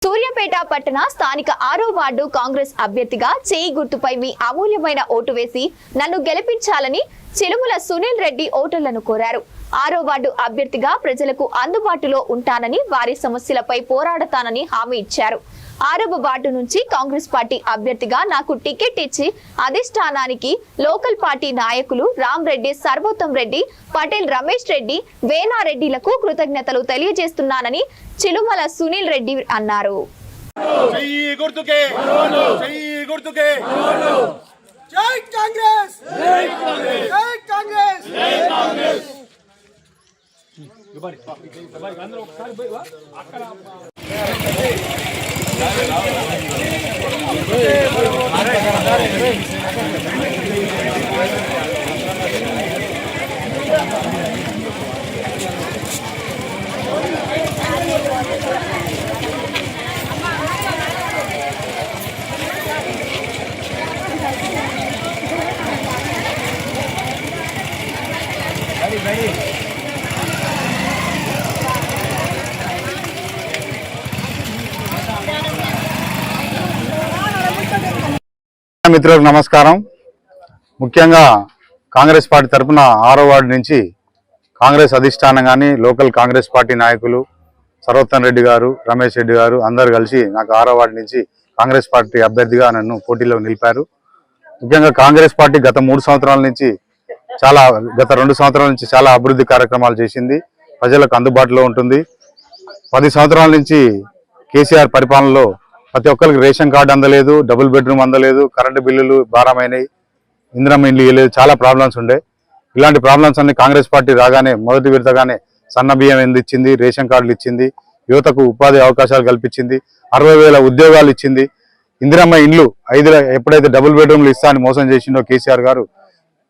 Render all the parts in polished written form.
సూర్యాపేట పట్టణ స్థానిక 6వ వార్డు కాంగ్రెస్ అభ్యర్థిగా చేయి గుర్తుపై మీ అమూల్యమైన ఓటు వేసి నన్ను గెలిపించాలని చిలుముల సునీల్ రెడ్డి ఓటర్లను కోరారు. 6వ వార్డు అభ్యర్థిగా ప్రజలకు అందుబాటులో ఉంటానని, వారి సమస్యలపై పోరాడతానని హామీ ఇచ్చారు. 6వ వార్డు నుంచి కాంగ్రెస్ పార్టీ అభ్యర్థిగా నాకు టికెట్ ఇచ్చి అధిష్టానానికి లోకల్ పార్టీ నాయకులు రామ్ రెడ్డి, సర్వోత్తం రెడ్డి, పటేల్ రమేష్ రెడ్డి, వేనారెడ్డిలకు కృతజ్ఞతలు తెలియజేస్తున్నానని చిలుమల సునీల్ రెడ్డి అన్నారు. మిత్రులకు నమస్కారం. ముఖ్యంగా కాంగ్రెస్ పార్టీ తరఫున 6వ వార్డు నుంచి కాంగ్రెస్ అధిష్టానం కానీ లోకల్ కాంగ్రెస్ పార్టీ నాయకులు సర్వోత్తం రెడ్డి గారు, రమేష్ రెడ్డి గారు అందరు కలిసి నాకు 6వ వార్డు నుంచి కాంగ్రెస్ పార్టీ అభ్యర్థిగా నన్ను పోటీలో నిలిపారు. ముఖ్యంగా కాంగ్రెస్ పార్టీ గత 2 సంవత్సరాల నుంచి చాలా అభివృద్ధి కార్యక్రమాలు చేసింది. ప్రజలకు అందుబాటులో ఉంటుంది. 10 సంవత్సరాల నుంచి కేసీఆర్ పరిపాలనలో ప్రతి ఒక్కరికి రేషన్ కార్డు అందలేదు, డబుల్ బెడ్రూమ్ అందలేదు, కరెంటు బిల్లులు భారమైనవి, ఇందిరమ్మ ఇండ్లు ఇవ్వలేదు, చాలా ప్రాబ్లమ్స్ ఉండే. ఇలాంటి ప్రాబ్లమ్స్ అన్ని కాంగ్రెస్ పార్టీ రాగానే మొదటి విడతగానే సన్న బియ్యం ఇచ్చింది, రేషన్ కార్డులు ఇచ్చింది, యువతకు ఉపాధి అవకాశాలు కల్పించింది, 60,000 ఉద్యోగాలు ఇచ్చింది. ఇందిరమ్మ ఇండ్లు ఎప్పుడైతే డబుల్ బెడ్రూమ్లు ఇస్తా అని మోసం చేసిండో కేసీఆర్ గారు,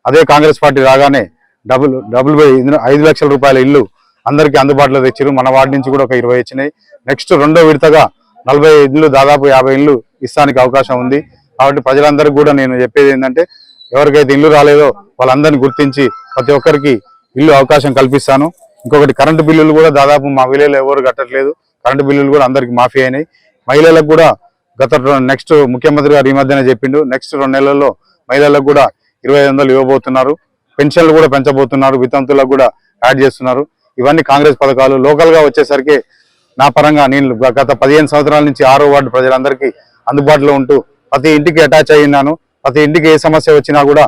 అదే కాంగ్రెస్ పార్టీ రాగానే 5 లక్షల రూపాయల ఇల్లు అందరికీ అందుబాటులో తెచ్చారు. మన వార్డు నుంచి కూడా ఒక 20 వచ్చినాయి. నెక్స్ట్ 2వ విడతగా 40 ఇళ్ళు, దాదాపు 50 ఇళ్ళు ఇస్తానికి అవకాశం ఉంది. కాబట్టి ప్రజలందరికీ కూడా నేను చెప్పేది ఏంటంటే, ఎవరికైతే ఇల్లు రాలేదో వాళ్ళందరినీ గుర్తించి ప్రతి ఒక్కరికి ఇల్లు అవకాశం కల్పిస్తాను. ఇంకొకటి, కరెంటు బిల్లులు కూడా దాదాపు మా విలేజ్లో ఎవరు కట్టట్లేదు. కరెంటు బిల్లులు కూడా అందరికి మాఫీ అయినాయి. మహిళలకు కూడా నెక్స్ట్ ముఖ్యమంత్రి గారు ఈ మధ్యనే చెప్పిండు, నెక్స్ట్ 2 నెలల్లో మహిళలకు కూడా 2500 ఇవ్వబోతున్నారు. పెన్షన్లు కూడా పెంచబోతున్నారు, వితంతులకు కూడా యాడ్ చేస్తున్నారు. ఇవన్నీ కాంగ్రెస్ పథకాలు. లోకల్ గా వచ్చేసరికి నా పరంగా నేను గత 15 సంవత్సరాల నుంచి 6వ వార్డు ప్రజలందరికీ అందుబాటులో ఉంటూ ప్రతి ఇంటికి అటాచ్ అయ్యినాను. ప్రతి ఇంటికి ఏ సమస్య వచ్చినా కూడా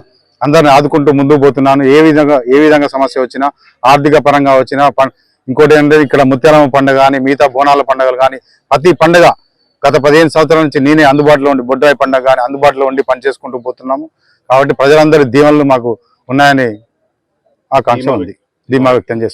అందరిని ఆదుకుంటూ ముందుకు పోతున్నాను. ఏ విధంగా సమస్య వచ్చినా, ఆర్థిక పరంగా వచ్చినా, ఇంకోటి ఏంటంటే ఇక్కడ ముత్యాలమ్మ పండుగ కానీ, మిగతా బోనాల పండుగలు కానీ, ప్రతి పండుగ గత 15 సంవత్సరాల నుంచి నేనే అందుబాటులో ఉండి, బొడ్రాయి పండుగ కానీ అందుబాటులో ఉండి పనిచేసుకుంటూ పోతున్నాము. కాబట్టి ప్రజలందరి దీవెనలు మాకు ఉన్నాయని ఆకాంక్ష ఉంది, ధీమా వ్యక్తం చేస్తున్నాను.